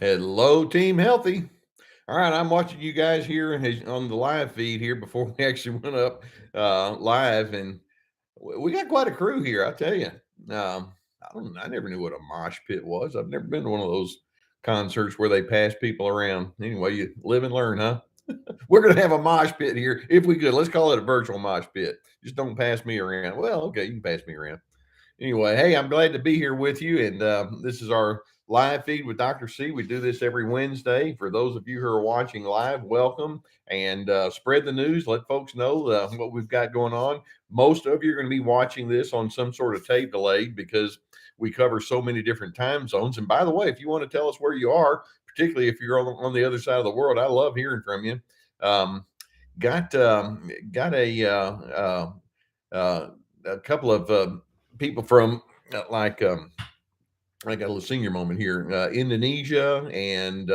Hello, Team Healthy. All right, I'm watching you guys here on the live feed here before we actually went up live, and we got quite a crew here. I tell you, I never knew what a mosh pit was. I've never been to one of those concerts where they pass people around. Anyway, you live and learn, huh? We're gonna have a mosh pit here if we could. Let's call it a virtual mosh pit. Just don't pass me around. Well, okay, you can pass me around. Anyway, hey, I'm glad to be here with you. And this is our live feed with Dr. C. We do this every Wednesday. For those of you who are watching live, welcome and spread the news. Let folks know what we've got going on. Most of you are going to be watching this on some sort of tape delay because we cover so many different time zones. And by the way, if you want to tell us where you are, particularly if you're on the other side of the world, I love hearing from you. Um, got a couple of people from like I got a little senior moment here. Indonesia and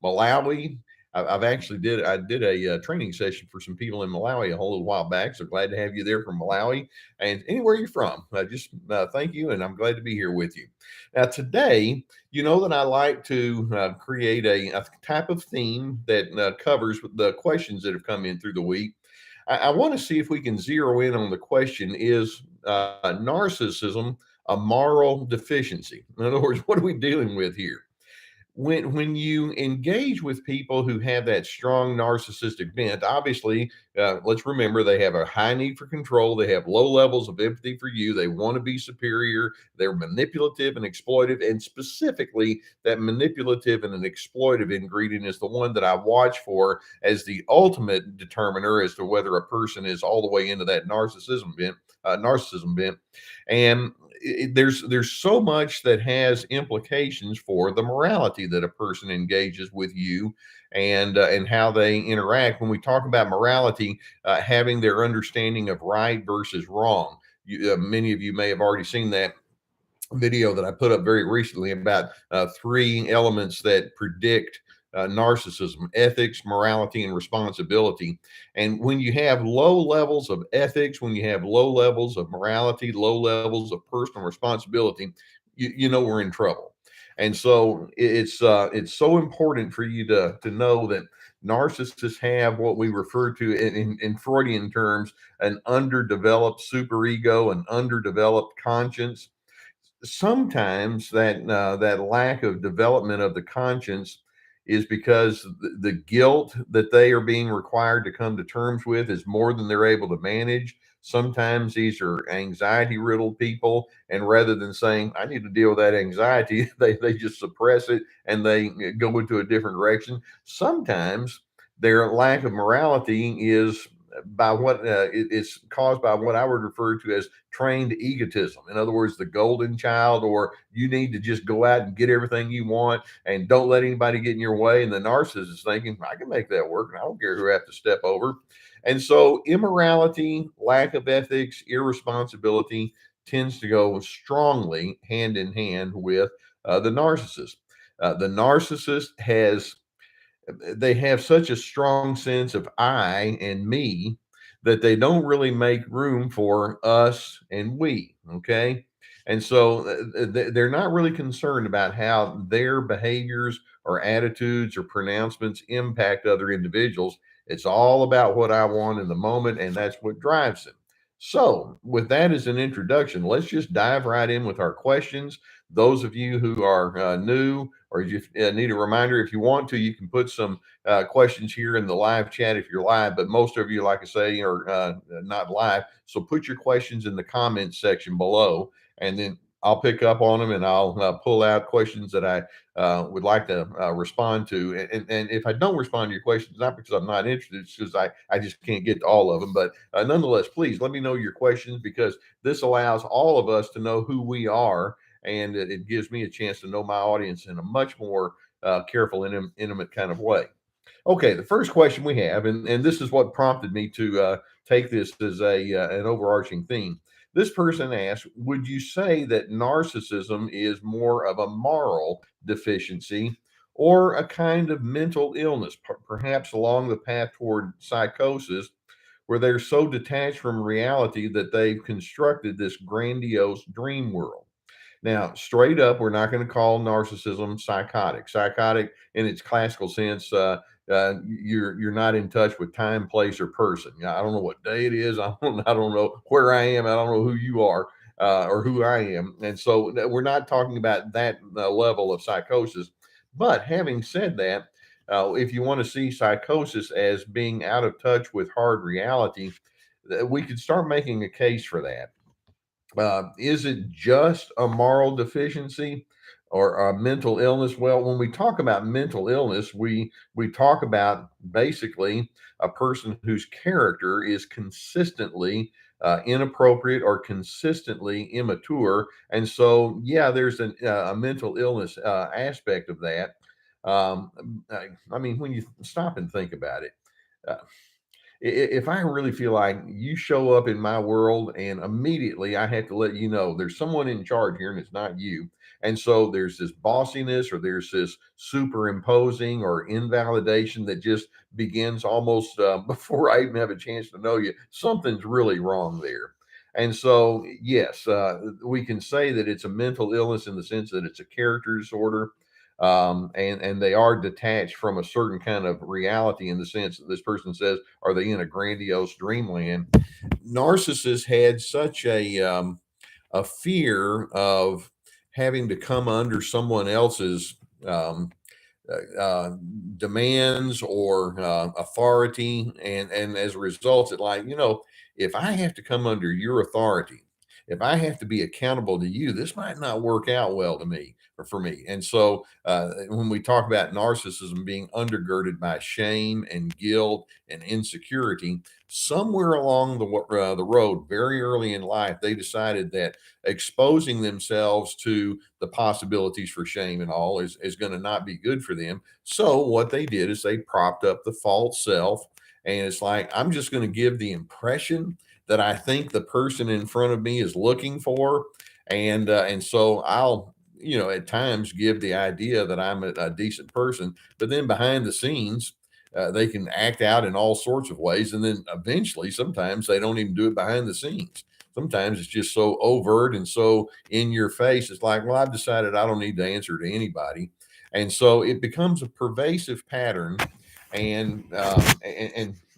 Malawi. I've actually did a training session for some people in Malawi a whole little while back. So glad to have you there from Malawi and anywhere you're from. Just thank you, and I'm glad to be here with you. Now today, you know that I like to create a type of theme that covers the questions that have come in through the week. I want to see if we can zero in on the question: is narcissism a moral deficiency? In other words, what are we dealing with here? When you engage with people who have that strong narcissistic bent, obviously, let's remember they have a high need for control. They have low levels of empathy for you. They want to be superior. They're manipulative and exploitive, and specifically, that manipulative and an exploitive ingredient is the one that I watch for as the ultimate determiner as to whether a person is all the way into that narcissism bent. And there's so much that has implications for the morality that a person engages with you and how they interact. When we talk about morality, having their understanding of right versus wrong. Many of you may have already seen that video that I put up very recently about three elements that predict narcissism: ethics, morality, and responsibility. And when you have low levels of ethics, when you have low levels of morality, low levels of personal responsibility, you know we're in trouble. And so it's so important for you to know that narcissists have what we refer to in Freudian terms an underdeveloped superego, an underdeveloped conscience. Sometimes that lack of development of the conscience is because the guilt that they are being required to come to terms with is more than they're able to manage. Sometimes these are anxiety riddled people, and rather than saying I need to deal with that anxiety, they just suppress it and they go into a different direction. Sometimes their lack of morality is by it's caused by what I would refer to as trained egotism. In other words, the golden child, or you need to just go out and get everything you want and don't let anybody get in your way. And the narcissist is thinking, I can make that work and I don't care who I have to step over. And so immorality, lack of ethics, irresponsibility tends to go strongly hand in hand with the narcissist. The narcissist has they have such a strong sense of I and me that they don't really make room for us and we. Okay. And so they're not really concerned about how their behaviors or attitudes or pronouncements impact other individuals. It's all about what I want in the moment, and that's what drives them. So, with that as an introduction, let's just dive right in with our questions. Those of you who are new, or if you need a reminder, if you want to, you can put some questions here in the live chat if you're live. But most of you, like I say, are not live. So put your questions in the comments section below, and then I'll pick up on them and I'll pull out questions that I would like to respond to. And if I don't respond to your questions, not because I'm not interested, it's because I just can't get to all of them. But nonetheless, please let me know your questions, because this allows all of us to know who we are, and it gives me a chance to know my audience in a much more careful and intimate kind of way. Okay, the first question we have, and this is what prompted me to take this as an overarching theme. This person asks, would you say that narcissism is more of a moral deficiency or a kind of mental illness, perhaps along the path toward psychosis, where they're so detached from reality that they've constructed this grandiose dream world? Now, straight up, we're not going to call narcissism psychotic. Psychotic, in its classical sense, you're not in touch with time, place, or person. I don't know what day it is. I don't know where I am. I don't know who you are or who I am. And so we're not talking about that level of psychosis. But having said that, if you want to see psychosis as being out of touch with hard reality, we could start making a case for that. Is it just a moral deficiency or a mental illness? Well, when we talk about mental illness, we talk about basically a person whose character is consistently inappropriate or consistently immature, and so yeah, there's a mental illness aspect of that. I mean, when you stop and think about it. Uh, if I really feel like you show up in my world and immediately I have to let you know there's someone in charge here and it's not you. And so there's this bossiness or there's this superimposing or invalidation that just begins almost before I even have a chance to know you. Something's really wrong there. And so, yes, we can say that it's a mental illness in the sense that it's a character disorder, and they are detached from a certain kind of reality in the sense that this person says, are they in a grandiose dreamland? Narcissists had such a fear of having to come under someone else's demands or authority, and as a result, it like, if I have to come under your authority, if I have to be accountable to you, this might not work out well to me or for me. And so when we talk about narcissism being undergirded by shame and guilt and insecurity, somewhere along the road, very early in life, they decided that exposing themselves to the possibilities for shame and all is going to not be good for them. So what they did is they propped up the false self. And it's like, I'm just going to give the impression that I think the person in front of me is looking for. And so I'll, at times give the idea that I'm a decent person, but then behind the scenes, they can act out in all sorts of ways. And then eventually, sometimes they don't even do it behind the scenes. Sometimes it's just so overt and so in your face. It's like, well, I've decided I don't need to answer to anybody. And so it becomes a pervasive pattern. And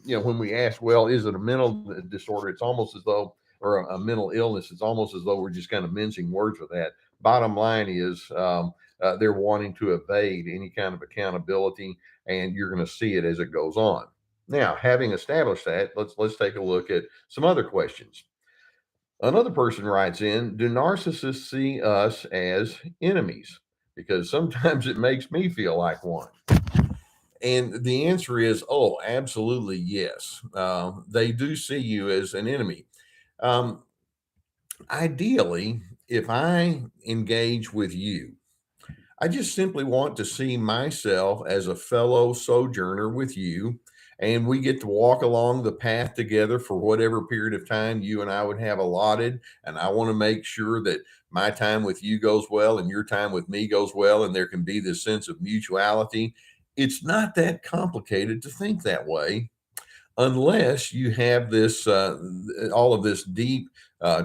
when we ask, well, is it a mental disorder? It's almost as though, or a mental illness, it's almost as though we're just kind of mincing words with that. Bottom line is, they're wanting to evade any kind of accountability, and you're going to see it as it goes on. Now, having established that, let's take a look at some other questions. Another person writes in, do narcissists see us as enemies? Because sometimes it makes me feel like one. And the answer is, oh, absolutely yes. They do see you as an enemy. Um, Ideally, if I engage with you, I just simply want to see myself as a fellow sojourner with you, and we get to walk along the path together for whatever period of time you and I would have allotted. And I want to make sure that my time with you goes well and your time with me goes well, and there can be this sense of mutuality. It's not that complicated to think that way unless you have this all of this deep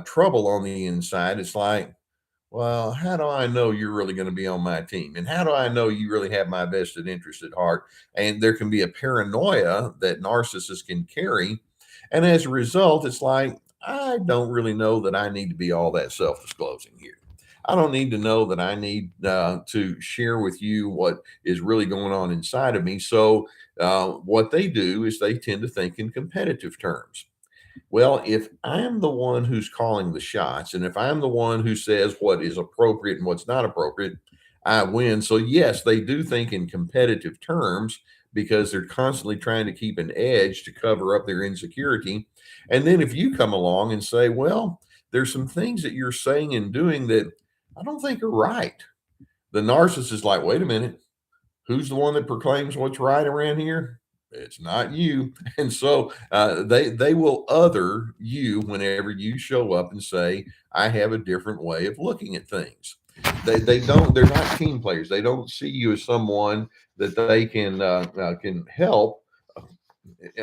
trouble on the inside. It's like, well, how do I know you're really going to be on my team? And how do I know you really have my vested interest at heart? And there can be a paranoia that narcissists can carry. And as a result, it's like, I don't really know that I need to be all that self disclosing here. I don't need to know that I need to share with you what is really going on inside of me. So, what they do is they tend to think in competitive terms. Well, if I'm the one who's calling the shots, and if I'm the one who says what is appropriate and what's not appropriate, I win. So, yes, they do think in competitive terms because they're constantly trying to keep an edge to cover up their insecurity. And then if you come along and say, well, there's some things that you're saying and doing that I don't think are right, the narcissist is like, wait a minute, who's the one that proclaims what's right around here? It's not you. And so they will other you whenever you show up and say, I have a different way of looking at things. They're not team players. They don't see you as someone that they can help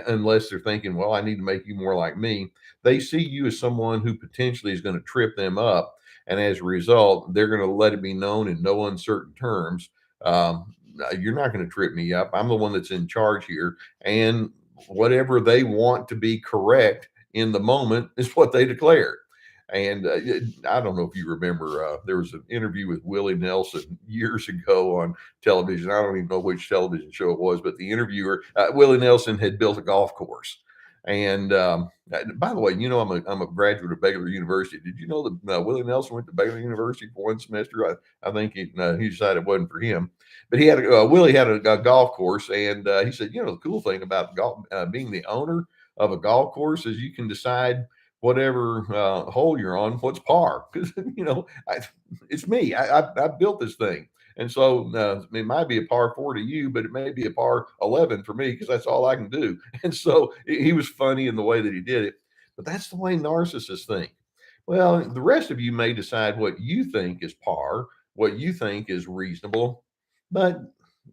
unless they're thinking, well, I need to make you more like me. They see you as someone who potentially is going to trip them up. And as a result, they're going to let it be known in no uncertain terms. You're not going to trip me up. I'm the one that's in charge here. And whatever they want to be correct in the moment is what they declare. And I don't know if you remember, there was an interview with Willie Nelson years ago on television. I don't even know which television show it was, but the interviewer, Willie Nelson, had built a golf course. And by the way, I'm a graduate of Baylor University. Did you know that Willie Nelson went to Baylor University for one semester? I think he decided it wasn't for him, but Willie had a golf course, and he said, the cool thing about golf, being the owner of a golf course, is you can decide whatever hole you're on, what's par, because it's me. I built this thing. And so it might be a par 4 to you, but it may be a par 11 for me because that's all I can do. And so he was funny in the way that he did it. But that's the way narcissists think. Well, the rest of you may decide what you think is par, what you think is reasonable, but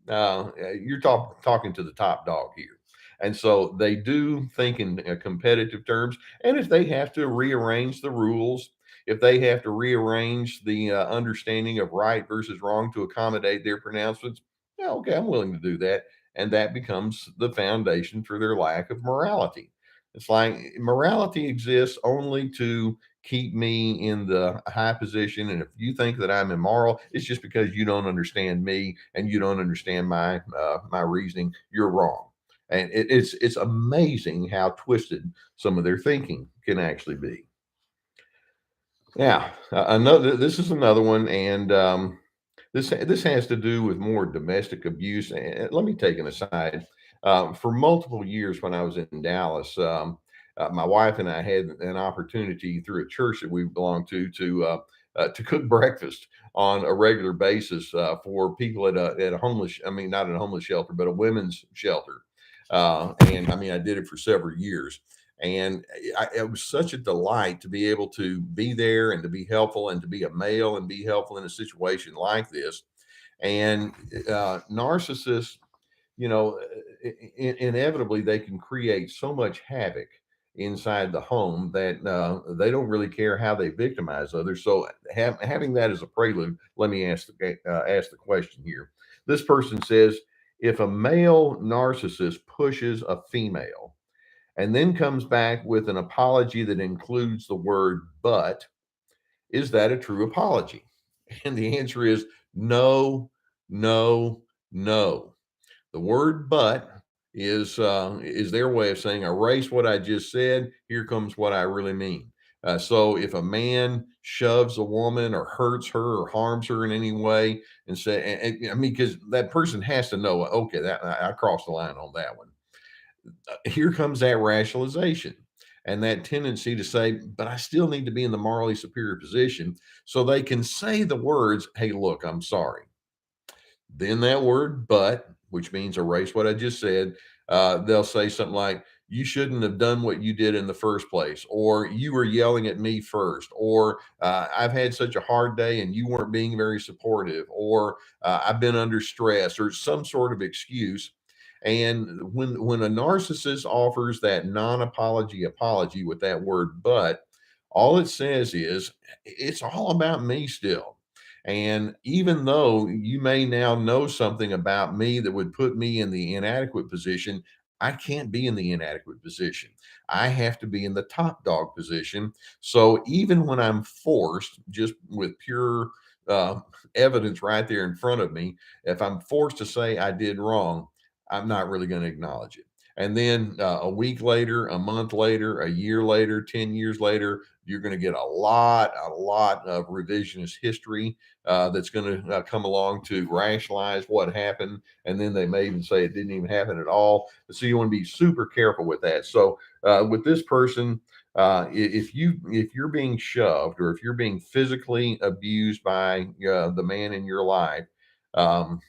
you're talking to the top dog here. And so they do think in competitive terms. And if they have to rearrange the rules, if they have to rearrange the understanding of right versus wrong to accommodate their pronouncements, yeah, okay, I'm willing to do that. And that becomes the foundation for their lack of morality. It's like morality exists only to keep me in the high position. And if you think that I'm immoral, it's just because you don't understand me and you don't understand my reasoning. You're wrong. And it's amazing how twisted some of their thinking can actually be. Yeah, another. This is another one, and this has to do with more domestic abuse. And let me take an aside. For multiple years, when I was in Dallas, my wife and I had an opportunity through a church that we belonged to cook breakfast on a regular basis for people at a homeless. I mean, not at a homeless shelter, but a women's shelter. And I mean, I did it for several years. And it was such a delight to be able to be there and to be helpful and to be a male and be helpful in a situation like this. And narcissists, you know, inevitably they can create so much havoc inside the home that they don't really care how they victimize others. So having that as a prelude, let me ask the question here. This person says, if a male narcissist pushes a female and then comes back with an apology that includes the word but, is that a true apology? And the answer is no, no, no. The word but is their way of saying erase what I just said. Here comes what I really mean. So if a man shoves a woman or hurts her or harms her in any way, and say, I mean, because that person has to know, okay, that I crossed the line on that one. Here comes that rationalization and that tendency to say, but I still need to be in the morally superior position, so they can say the words, hey, look, I'm sorry. Then that word, but, which means erase what I just said, they'll say something like, you shouldn't have done what you did in the first place, or you were yelling at me first, or I've had such a hard day and you weren't being very supportive, or I've been under stress, or some sort of excuse. And when a narcissist offers that non-apology apology with that word but, all it says is it's all about me still. And even though you may now know something about me that would put me in the inadequate position, I can't be in the inadequate position. I have to be in the top dog position. So even when I'm forced, just with pure uh, evidence right there in front of me, if I'm forced to say I did wrong, I'm not really going to acknowledge it. And then a week later, a month later, a year later, 10 years later, you're going to get a lot of revisionist history that's going to come along to rationalize what happened. And then they may even say it didn't even happen at all. So you want to be super careful with that. So with this person, if you're being shoved or if you're being physically abused by the man in your life, um,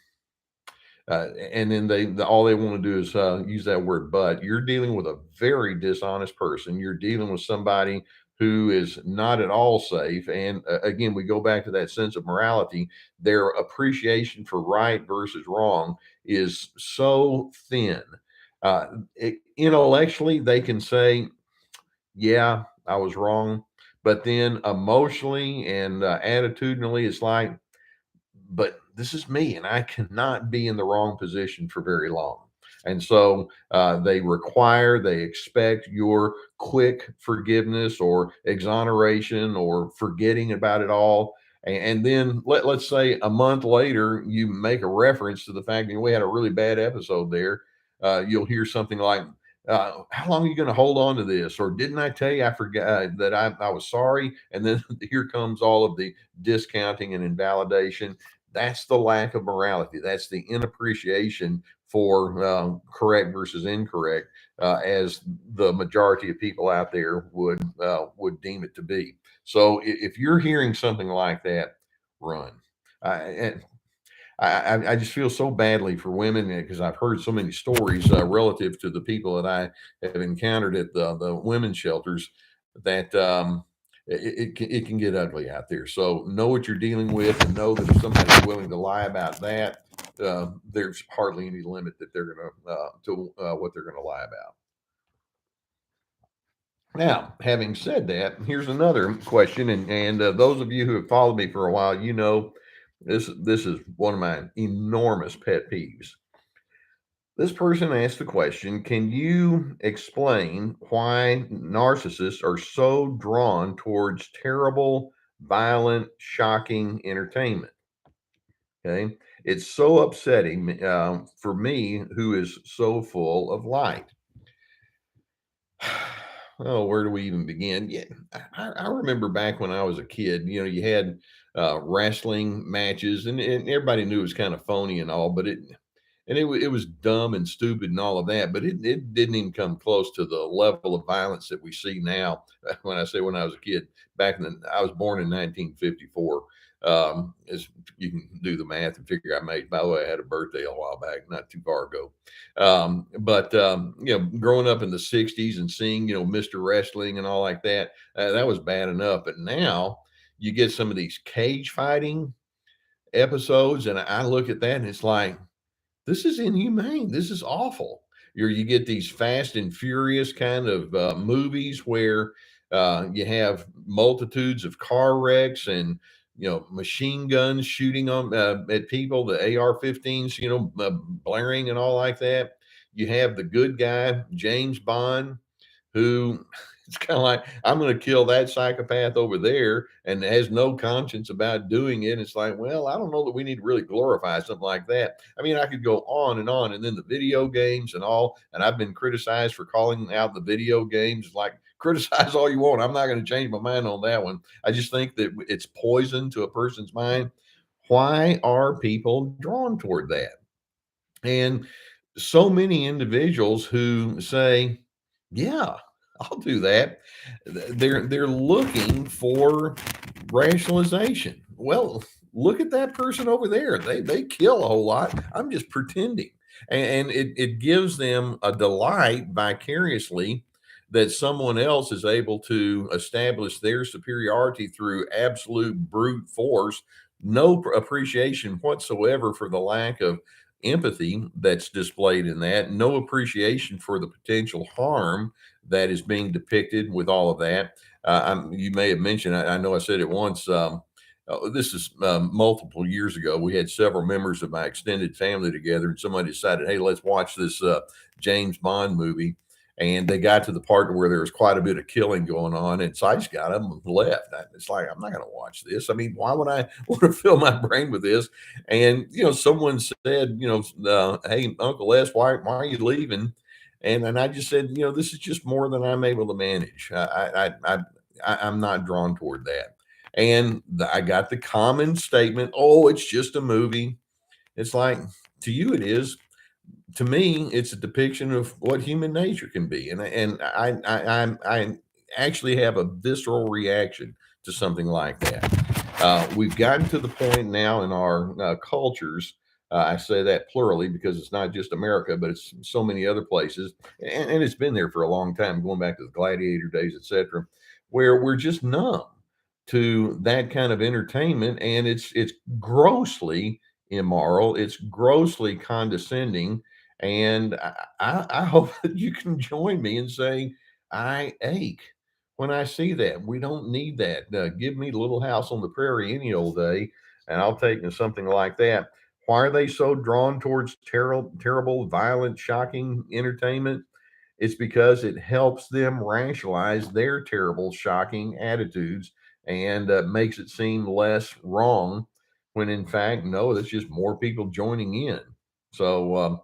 and then all they want to do is use that word but, you're dealing with a very dishonest person. You're dealing with somebody who is not at all safe. And again, we go back to that sense of morality. Their appreciation for right versus wrong is so thin. Intellectually they can say, yeah, I was wrong, But then emotionally and attitudinally, it's like, but this is me and I cannot be in the wrong position for very long. And so they expect your quick forgiveness or exoneration or forgetting about it all. And then let's say a month later, you make a reference to the fact that we had a really bad episode there. You'll hear something like, how long are you going to hold on to this? Or didn't I tell you I forgot that I was sorry? And then here comes all of the discounting and invalidation. That's the lack of morality. That's the inappreciation for correct versus incorrect, as the majority of people out there would deem it to be. So if you're hearing something like that, run. And I just feel so badly for women because I've heard so many stories relative to the people that I have encountered at the women's shelters that it can get ugly out there. So know what you're dealing with and know that if somebody's willing to lie about that, there's hardly any limit that they're going to what they're going to lie about. Now, having said that, here's another question, and those of you who have followed me for a while, you know this is one of my enormous pet peeves. This person asked the question, can you explain why narcissists are so drawn towards terrible, violent, shocking entertainment? Okay. It's so upsetting for me, who is so full of light. Oh, where do we even begin? Yeah, I remember back when I was a kid, you had wrestling matches, and everybody knew it was kind of phony and all, but it was dumb and stupid and all of that, but it didn't even come close to the level of violence that we see now. When I say when I was a kid, I was born in 1954. As you can do the math and figure I made. By the way, I had a birthday a while back, not too far ago. But growing up in the '60s and seeing Mr. Wrestling and all like that, that was bad enough. But now you get some of these cage fighting episodes, and I look at that and it's like, this is inhumane. This is awful. You get these fast and furious kind of movies where you have multitudes of car wrecks and machine guns shooting on at people, the AR-15s, blaring and all like that. You have the good guy James Bond, who it's kind of like, I'm going to kill that psychopath over there and has no conscience about doing it. It's like, well, I don't know that we need to really glorify something like that. I mean, I could go on and on. And then the video games and all, and I've been criticized for calling out the video games. Like, criticize all you want. I'm not going to change my mind on that one. I just think that it's poison to a person's mind. Why are people drawn toward that? And so many individuals who say, yeah, I'll do that. They're looking for rationalization. Well, look at that person over there. They kill a whole lot. I'm just pretending. And it gives them a delight vicariously that someone else is able to establish their superiority through absolute brute force, no appreciation whatsoever for the lack of empathy that's displayed in that, no appreciation for the potential harm that is being depicted with all of that. You may have mentioned, I know I said it once. This is multiple years ago. We had several members of my extended family together, and somebody decided, hey, let's watch this James Bond movie. And they got to the part where there was quite a bit of killing going on. And so I just got up and left. It's like, I'm not going to watch this. I mean, why would I want to fill my brain with this? And, someone said, hey, Uncle S, why are you leaving? And I just said, this is just more than I'm able to manage. I'm not drawn toward that. And I got the common statement, oh, it's just a movie. It's like, to you, it is. To me, it's a depiction of what human nature can be. And I actually have a visceral reaction to something like that. We've gotten to the point now in our cultures. I say that plurally because it's not just America, but it's so many other places, and it's been there for a long time, going back to the gladiator days, etc., where we're just numb to that kind of entertainment, and it's grossly immoral. It's grossly condescending, and I hope that you can join me in saying I ache when I see that. We don't need that. Give me Little House on the Prairie any old day, and I'll take something like that. Why are they so drawn towards terrible, violent, shocking entertainment? It's because it helps them rationalize their terrible, shocking attitudes and makes it seem less wrong when in fact, no, that's just more people joining in. So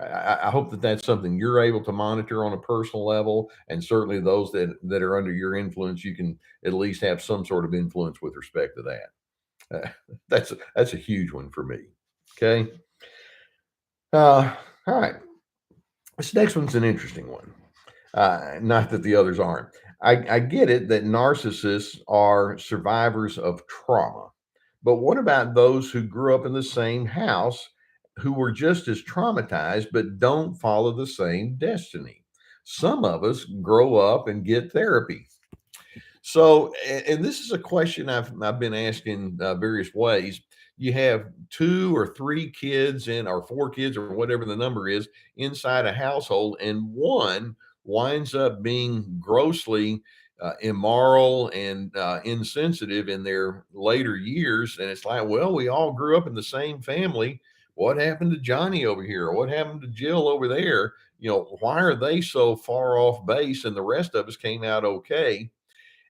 I hope that that's something you're able to monitor on a personal level, and certainly those that are under your influence, you can at least have some sort of influence with respect to that. That's a huge one for me. Okay. All right. This next one's an interesting one. Not that the others aren't. I get it that narcissists are survivors of trauma, but what about those who grew up in the same house who were just as traumatized but don't follow the same destiny? Some of us grow up and get therapy. So, and this is a question I've been asking various ways. You have two or three kids in, or four kids, or whatever the number is, inside a household, and one winds up being grossly immoral and insensitive in their later years. And it's like, well, we all grew up in the same family. What happened to Johnny over here? Or what happened to Jill over there? Why are they so far off base and the rest of us came out okay?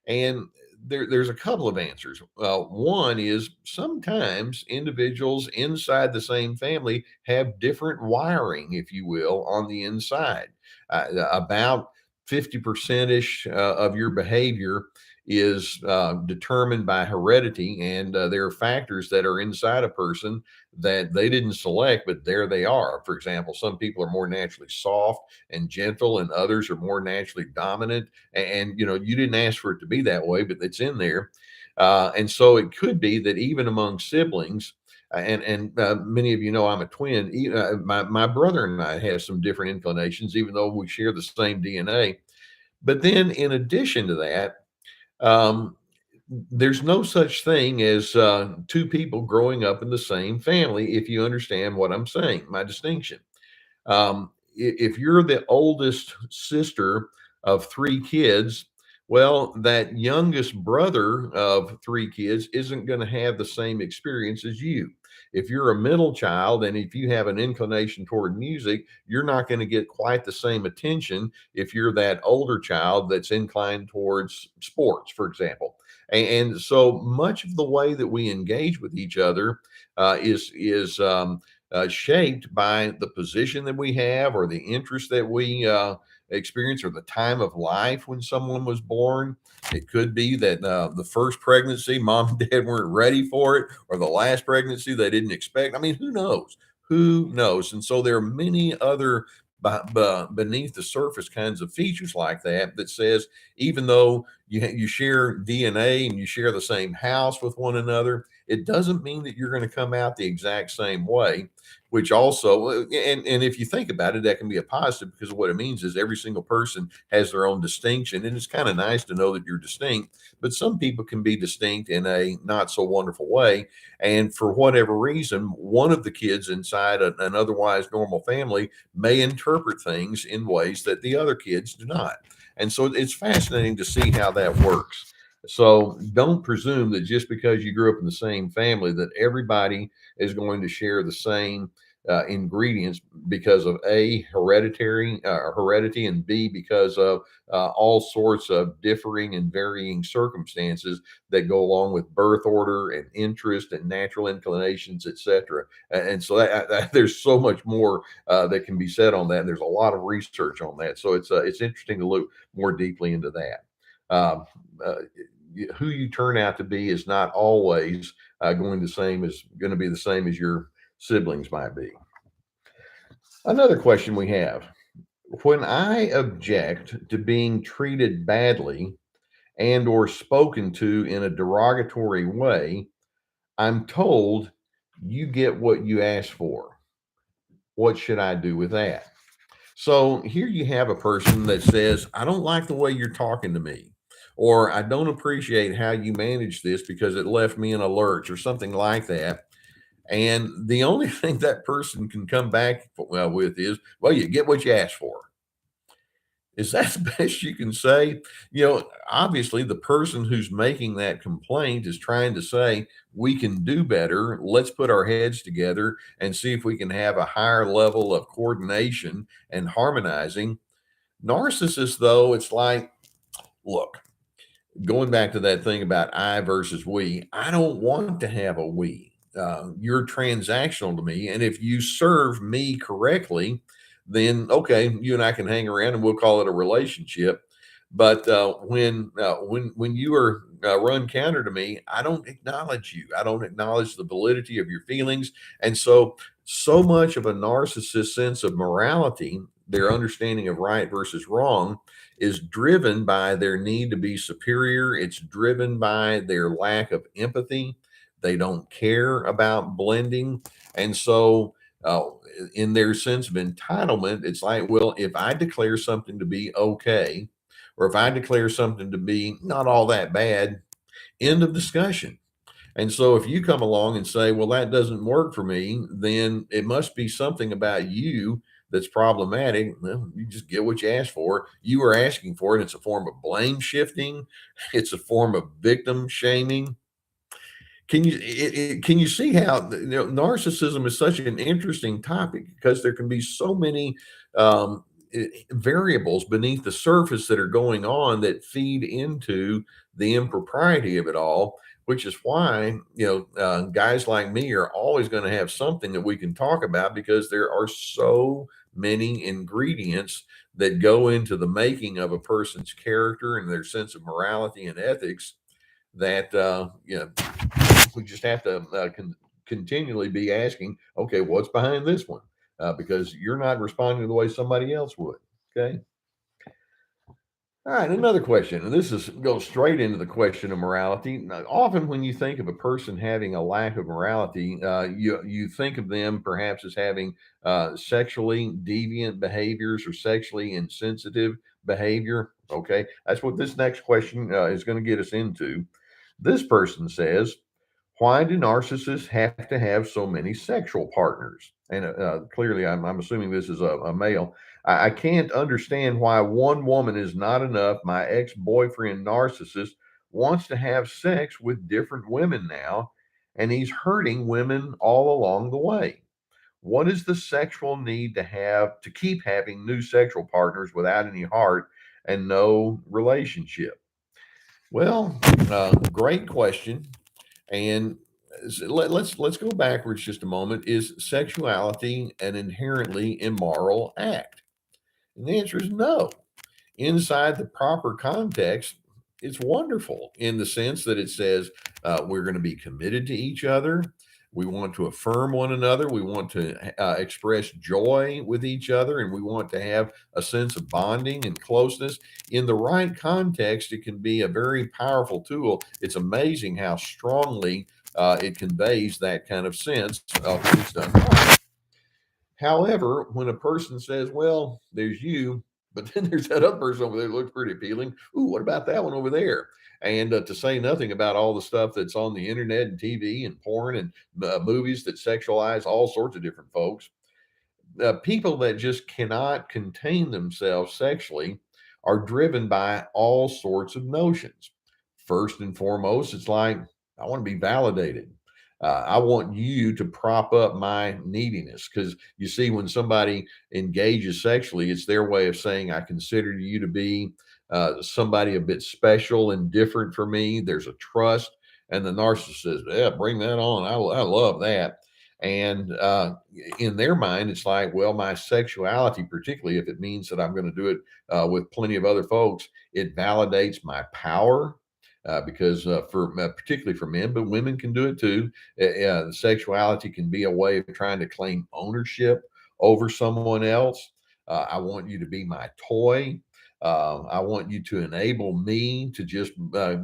And there's a couple of answers. One is sometimes individuals inside the same family have different wiring, if you will, on the inside. About 50% ish of your behavior is determined by heredity, and there are factors that are inside a person that they didn't select, but there they are. For example, some people are more naturally soft and gentle, and others are more naturally dominant, and you didn't ask for it to be that way, but it's in there. And so it could be that even among siblings, and many of you know I'm a twin. My brother and I have some different inclinations, even though we share the same DNA. But then, in addition to that, um, there's no such thing as two people growing up in the same family. If you understand what I'm saying, my distinction. If you're the oldest sister of three kids, well, that youngest brother of three kids isn't going to have the same experience as you. If you're a middle child and if you have an inclination toward music, you're not going to get quite the same attention if you're that older child that's inclined towards sports, for example. And so much of the way that we engage with each other is shaped by the position that we have or the interest that we experience or the time of life when someone was born. It could be that the first pregnancy, mom and dad weren't ready for it, or the last pregnancy they didn't expect. I mean, who knows? Who knows? And so there are many other beneath the surface kinds of features like that that says even though you share DNA and you share the same house with one another, it doesn't mean that you're going to come out the exact same way, which also and if you think about it, that can be a positive because what it means is every single person has their own distinction, and it's kind of nice to know that you're distinct. But some people can be distinct in a not so wonderful way, and for whatever reason, one of the kids inside an otherwise normal family may interpret things in ways that the other kids do not. And so it's fascinating to see how that works. So don't presume that just because you grew up in the same family that everybody is going to share the same ingredients because of A, heredity, and B, because of all sorts of differing and varying circumstances that go along with birth order and interest and natural inclinations, etc. And so there's so much more that can be said on that. And there's a lot of research on that. So it's interesting to look more deeply into that. Um, uh, who you turn out to be is not always going to be the same as your siblings might be. Another question we have: when I object to being treated badly and or spoken to in a derogatory way, I'm told you get what you ask for. What should I do with that? So here you have a person that says, I don't like the way you're talking to me, or I don't appreciate how you manage this because it left me in a lurch, or something like that. And the only thing that person can come back with is, well, you get what you ask for. Is that the best you can say? Obviously, the person who's making that complaint is trying to say, we can do better. Let's put our heads together and see if we can have a higher level of coordination and harmonizing. Narcissists, though, it's like, look, going back to that thing about I versus we, I don't want to have a we. You're transactional to me. And if you serve me correctly, then okay, you and I can hang around and we'll call it a relationship. But when you are run counter to me, I don't acknowledge you. I don't acknowledge the validity of your feelings, and so much of a narcissist sense of morality, their understanding of right versus wrong, is driven by their need to be superior. It's driven by their lack of empathy. They don't care about blending. And so, uh, in their sense of entitlement, it's like, well, if I declare something to be okay, or if I declare something to be not all that bad, end of discussion. And so if you come along and say, well, that doesn't work for me, then it must be something about you that's problematic. Well, you just get what you ask for. You are asking for it. It's a form of blame shifting. It's a form of victim shaming. Can you see how narcissism is such an interesting topic, because there can be so many variables beneath the surface that are going on that feed into the impropriety of it all, which is why guys like me are always going to have something that we can talk about, because there are so many ingredients that go into the making of a person's character and their sense of morality and ethics, that we just have to continually be asking, okay, what's behind this one? Because you're not responding the way somebody else would. Okay. All right, another question, and this is goes straight into the question of morality. Now, often, when you think of a person having a lack of morality, you think of them perhaps as having sexually deviant behaviors or sexually insensitive behavior. Okay, that's what this next question is going to get us into. This person says, why do narcissists have to have so many sexual partners? And clearly, I'm assuming this is a male. I can't understand why one woman is not enough. My ex boyfriend, narcissist, wants to have sex with different women now, and he's hurting women all along the way. What is the sexual need to keep having new sexual partners without any heart and no relationship? Well, great question. And let's go backwards just a moment. Is sexuality an inherently immoral act? And the answer is no. Inside the proper context, it's wonderful in the sense that it says we're going to be committed to each other. We want to affirm one another. We want to express joy with each other, and we want to have a sense of bonding and closeness. In the right context, it can be a very powerful tool. It's amazing how strongly it conveys that kind of sense when it's done right. However, when a person says, well, there's you, but then there's that other person over there that looks pretty appealing. Ooh, what about that one over there? And to say nothing about all the stuff that's on the internet and TV and porn and movies that sexualize all sorts of different folks. People that just cannot contain themselves sexually are driven by all sorts of notions. First and foremost, it's like, I want to be validated. I want you to prop up my neediness, because you see, when somebody engages sexually, it's their way of saying, I consider you to be somebody a bit special and different for me. There's a trust. And the narcissist says, yeah, bring that on. I love that. And in their mind, it's like, well, my sexuality, particularly if it means that I'm going to do it with plenty of other folks, it validates my power. Because for particularly for men, but women can do it too. Sexuality can be a way of trying to claim ownership over someone else. I want you to be my toy. I want you to enable me to just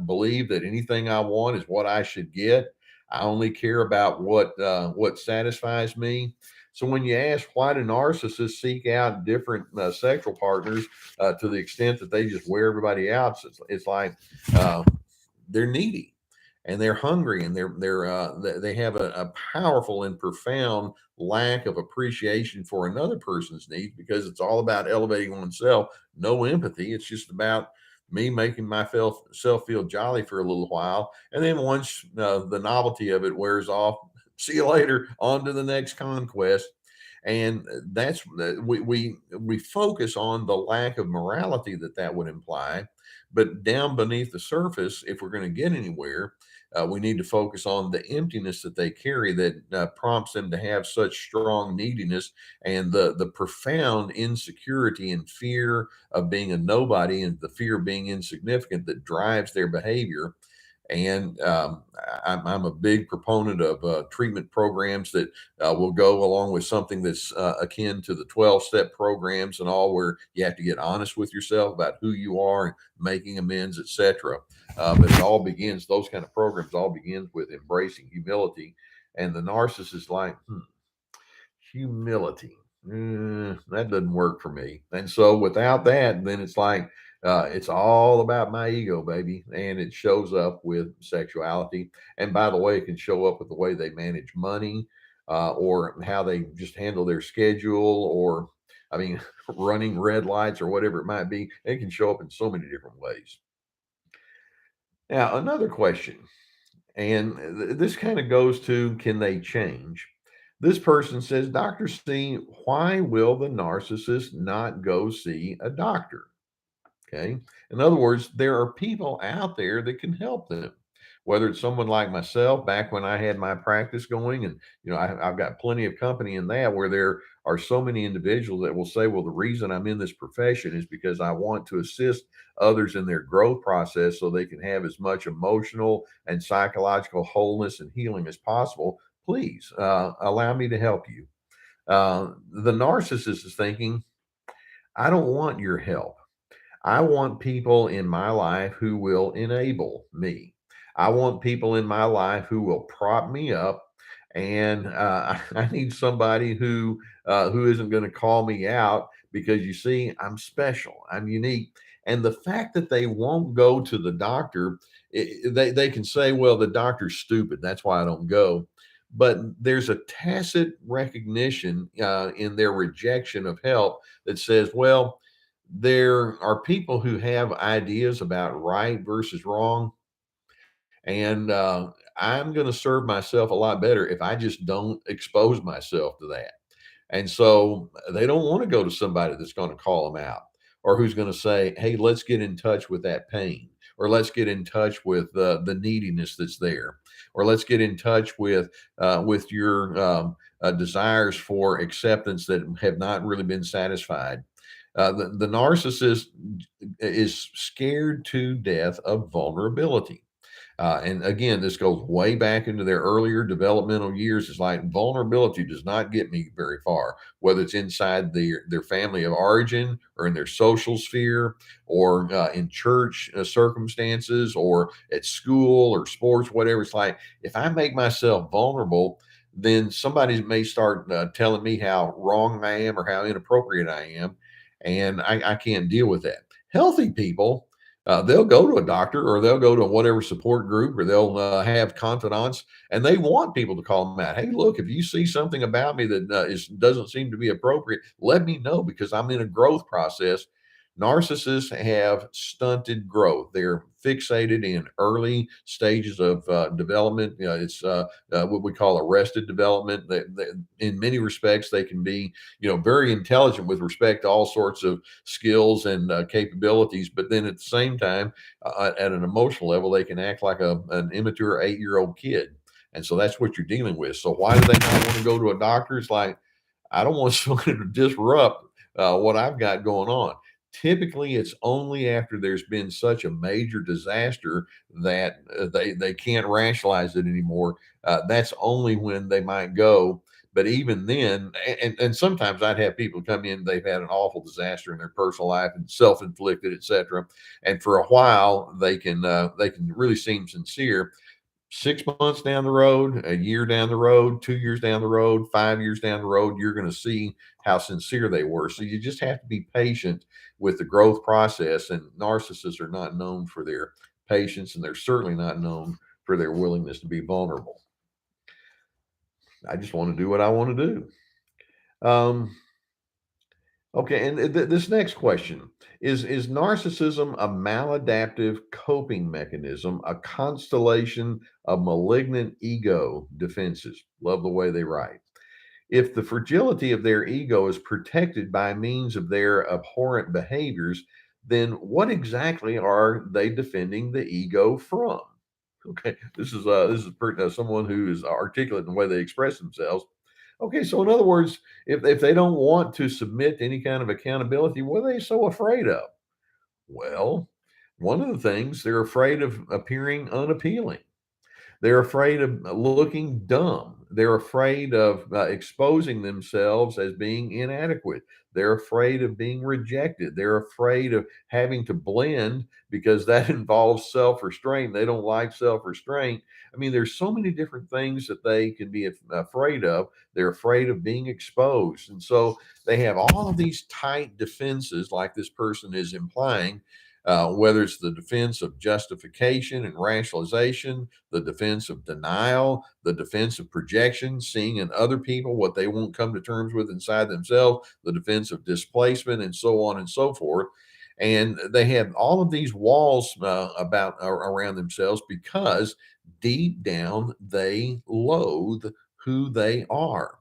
believe that anything I want is what I should get. I only care about what satisfies me. So when you ask, why do narcissists seek out different sexual partners to the extent that they just wear everybody out, it's like uh, they're needy. and they're hungry, and they have a powerful and profound lack of appreciation for another person's needs, because it's all about elevating oneself. No empathy. It's just about me making myself feel jolly for a little while, and then once the novelty of it wears off, see you later, on to the next conquest. And that's we focus on the lack of morality that would imply, but down beneath the surface, if we're going to get anywhere, we need to focus on the emptiness that they carry, that prompts them to have such strong neediness, and the profound insecurity and fear of being a nobody, and the fear of being insignificant that drives their behavior. And I'm a big proponent of treatment programs that will go along with something that's akin to the 12-step programs and all, where you have to get honest with yourself about who you are and making amends, etc. But it all begins, those kind of programs all begins with embracing humility. And the narcissist, like, humility. That doesn't work for me. And so without that, then it's like, it's all about my ego, baby. And it shows up with sexuality. And by the way, it can show up with the way they manage money, or how they just handle their schedule, or, I mean, running red lights or whatever it might be. It can show up in so many different ways. Now, another question, and this kind of goes to, can they change? This person says, Dr. C, why will the narcissist not go see a doctor? Okay. In other words, there are people out there that can help them. Whether it's someone like myself, back when I had my practice going, and I've got plenty of company in that, where there are so many individuals that will say, "Well, the reason I'm in this profession is because I want to assist others in their growth process, so they can have as much emotional and psychological wholeness and healing as possible. Please allow me to help you." The narcissist is thinking, "I don't want your help. I want people in my life who will enable me. I want people in my life who will prop me up, and I need somebody who isn't going to call me out, because you see, I'm special, I'm unique." And the fact that they won't go to the doctor, they can say, "Well, the doctor's stupid. That's why I don't go." But there's a tacit recognition in their rejection of help that says, "Well, there are people who have ideas about right versus wrong, and I'm going to serve myself a lot better if I just don't expose myself to that." And so they don't want to go to somebody that's going to call them out, or who's going to say, "Hey, let's get in touch with that pain, or let's get in touch with the neediness that's there, or let's get in touch with your desires for acceptance that have not really been satisfied." The narcissist is scared to death of vulnerability. And again, this goes way back into their earlier developmental years. It's like, vulnerability does not get me very far, whether it's inside their family of origin, or in their social sphere, or in church circumstances, or at school or sports, whatever. It's like, if I make myself vulnerable, then somebody may start telling me how wrong I am or how inappropriate I am. And I can't deal with that. Healthy people, they'll go to a doctor, or they'll go to whatever support group, or they'll have confidants, and they want people to call them out. "Hey, look, if you see something about me that doesn't seem to be appropriate, let me know, because I'm in a growth process." Narcissists have stunted growth. They're fixated in early stages of development. It's what we call arrested development. In many respects, they can be, very intelligent with respect to all sorts of skills and capabilities, but then at the same time, at an emotional level, they can act like an immature 8-year-old kid. And so that's what you're dealing with. So why do they not want to go to a doctor? It's like, I don't want someone to disrupt what I've got going on. Typically, it's only after there's been such a major disaster that they can't rationalize it anymore. That's only when they might go. But even then, and sometimes I'd have people come in, they've had an awful disaster in their personal life, and self-inflicted, etc. And for a while, they can really seem sincere. 6 months down the road, a year down the road, 2 years down the road, 5 years down the road, you're going to see how sincere they were. So you just have to be patient with the growth process. And narcissists are not known for their patience, and they're certainly not known for their willingness to be vulnerable. I just want to do what I want to do. Okay, and this next question is narcissism a maladaptive coping mechanism, a constellation of malignant ego defenses? Love the way they write. If the fragility of their ego is protected by means of their abhorrent behaviors, then what exactly are they defending the ego from? Okay, this is someone who is articulate in the way they express themselves. Okay, so in other words, if they don't want to submit to any kind of accountability, what are they so afraid of? Well, one of the things, they're afraid of appearing unappealing. They're afraid of looking dumb. They're afraid of exposing themselves as being inadequate. They're afraid of being rejected. They're afraid of having to blend because that involves self restraint. They don't like self restraint. I mean, there's so many different things that they can be afraid of. They're afraid of being exposed. And so they have all of these tight defenses, like this person is implying, whether it's the defense of justification and rationalization, the defense of denial, the defense of projection, seeing in other people what they won't come to terms with inside themselves, the defense of displacement, and so on and so forth. And they have all of these walls around themselves because deep down they loathe who they are.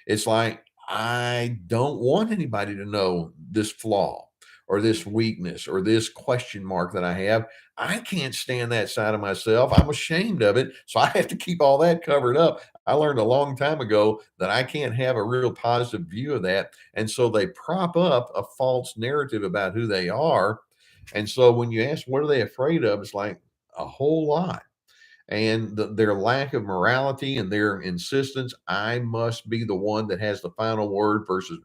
It's like, I don't want anybody to know this flaw or this weakness or this question mark that I have. I can't stand that side of myself. I'm ashamed of it. So I have to keep all that covered up. I learned a long time ago that I can't have a real positive view of that. And so they prop up a false narrative about who they are. And so when you ask, what are they afraid of? It's like a whole lot. And their lack of morality and their insistence, I must be the one that has the final word versus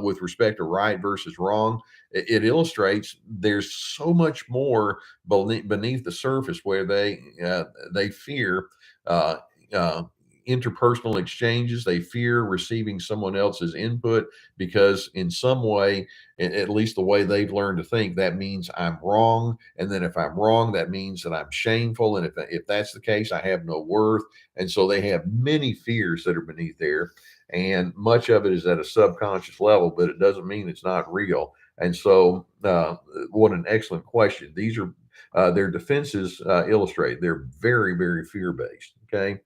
with respect to right versus wrong. It illustrates there's so much more beneath the surface where they fear uh, uh, interpersonal exchanges. They fear receiving someone else's input because in some way, at least the way they've learned to think, that means I'm wrong. And then if I'm wrong, that means that I'm shameful. And if that's the case, I have no worth. And so they have many fears that are beneath there. And much of it is at a subconscious level, but it doesn't mean it's not real. And so, what an excellent question. These are their defenses illustrate. They're very, very fear based. Okay.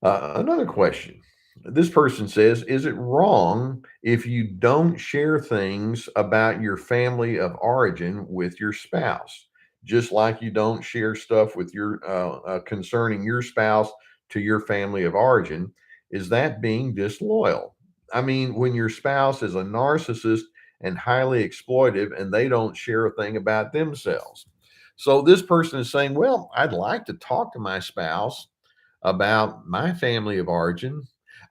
Another question. This person says, is it wrong if you don't share things about your family of origin with your spouse? Just like you don't share stuff with your concerning your spouse to your family of origin, is that being disloyal? I mean, when your spouse is a narcissist and highly exploitive and they don't share a thing about themselves. So this person is saying, well, I'd like to talk to my spouse about my family of origin.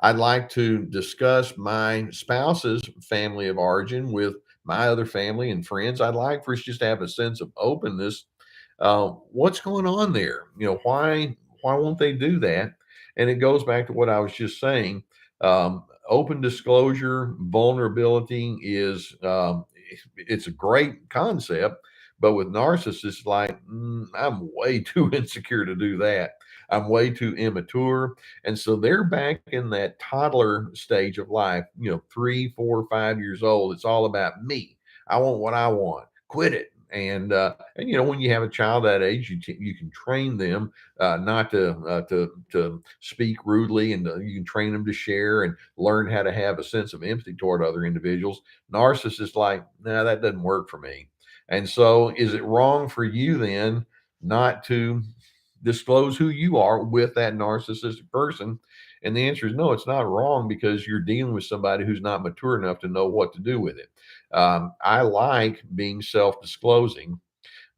I'd like to discuss my spouse's family of origin with my other family and friends. I'd like for us just to have a sense of openness. What's going on there? Why won't they do that? And it goes back to what I was just saying. Open disclosure, vulnerability is it's a great concept, but with narcissists, like I'm way too insecure to do that. I'm way too immature. And so they're back in that toddler stage of life, 3, 4, 5 years old. It's all about me. I want what I want. Quit it. And when you have a child that age, you can train them not to speak rudely, and you can train them to share and learn how to have a sense of empathy toward other individuals. Narcissists like, nah, that doesn't work for me. And so, is it wrong for you then not to disclose who you are with that narcissistic person? And the answer is no, it's not wrong because you're dealing with somebody who's not mature enough to know what to do with it. I like being self disclosing,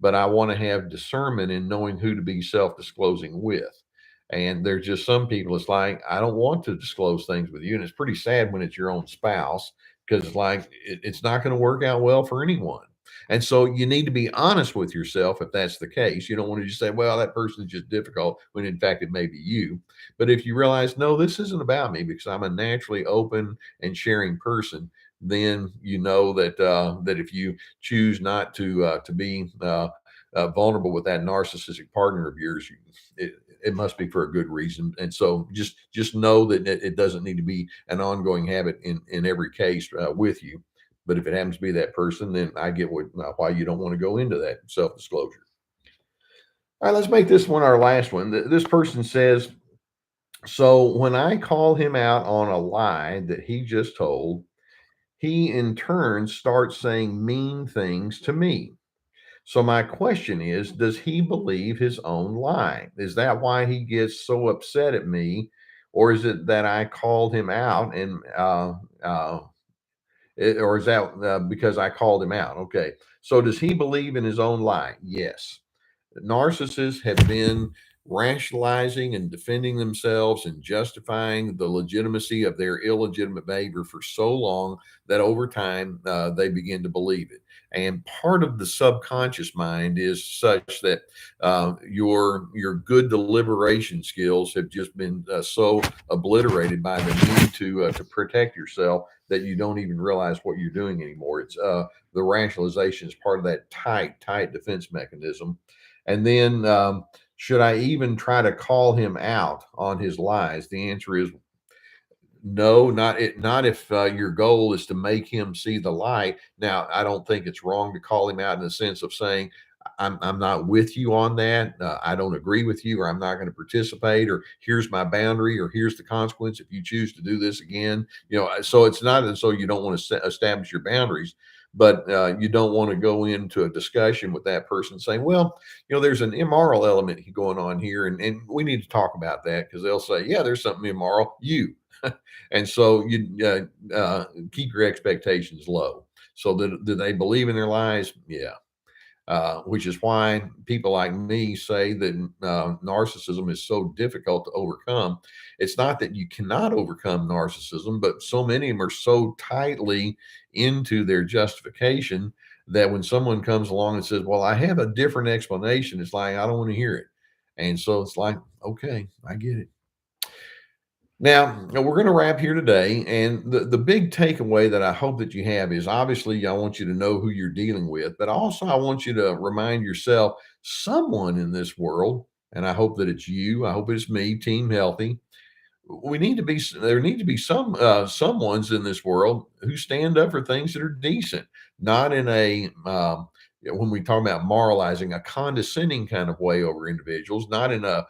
but I want to have discernment in knowing who to be self disclosing with. And there's just some people, it's like, I don't want to disclose things with you. And it's pretty sad when it's your own spouse because it's like, it's not going to work out well for anyone. And so you need to be honest with yourself if that's the case. You don't want to just say, well, that person is just difficult when in fact it may be you. But if you realize, no, this isn't about me because I'm a naturally open and sharing person, then you know that if you choose not to be vulnerable with that narcissistic partner of yours, it must be for a good reason. And so just know that it doesn't need to be an ongoing habit in every case with you. But if it happens to be that person, then I get why you don't want to go into that self-disclosure. All right, let's make this one our last one. This person says, so when I call him out on a lie that he just told, he in turn starts saying mean things to me. So my question is, does he believe his own lie? Is that why he gets so upset at me? Or is it that I called him out or is that because I called him out? Okay. So does he believe in his own lie? Yes. Narcissists have been rationalizing and defending themselves and justifying the legitimacy of their illegitimate behavior for so long that over time they begin to believe it. And part of the subconscious mind is such that your good deliberation skills have just been so obliterated by the need to protect yourself that you don't even realize what you're doing anymore. It's the rationalization is part of that tight defense mechanism. And then, should I even try to call him out on his lies? The answer is no, not if your goal is to make him see the light. Now, I don't think it's wrong to call him out in the sense of saying, I'm not with you on that. I don't agree with you, or I'm not going to participate, or here's my boundary, or here's the consequence if you choose to do this again. So it's not as though you don't want to establish your boundaries, but you don't want to go into a discussion with that person saying, well, there's an immoral element going on here, and we need to talk about that, because they'll say, yeah, there's something immoral. And so you keep your expectations low. So do they believe in their lies? Yeah. Which is why people like me say that narcissism is so difficult to overcome. It's not that you cannot overcome narcissism, but so many of them are so tightly into their justification that when someone comes along and says, well, I have a different explanation, it's like, I don't want to hear it. And so it's like, okay, I get it. Now, we're going to wrap here today. And the big takeaway that I hope that you have is, obviously, I want you to know who you're dealing with, but also I want you to remind yourself someone in this world, and I hope that it's you, I hope it's me, Team Healthy. There need to be someones in this world who stand up for things that are decent, not in a when we talk about moralizing, a condescending kind of way over individuals, not in a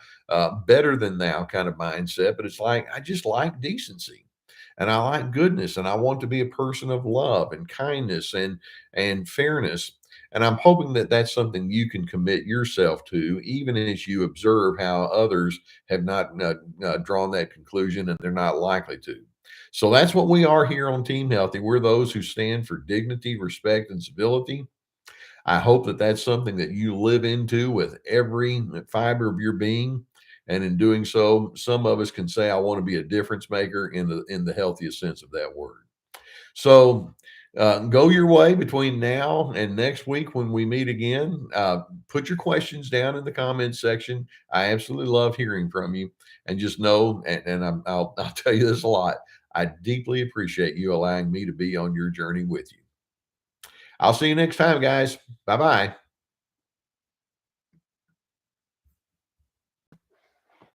better than thou kind of mindset, but it's like, I just like decency and I like goodness, and I want to be a person of love and kindness and fairness. And I'm hoping that that's something you can commit yourself to, even as you observe how others have not drawn that conclusion, and they're not likely to. So that's what we are here on Team Healthy. We're those who stand for dignity, respect, and civility. I hope that that's something that you live into with every fiber of your being. And in doing so, some of us can say, I want to be a difference maker in the healthiest sense of that word. So go your way between now and next week when we meet again. Put your questions down in the comments section. I absolutely love hearing from you. And just know, and I'll tell you this a lot, I deeply appreciate you allowing me to be on your journey with you. I'll see you next time, guys. Bye bye.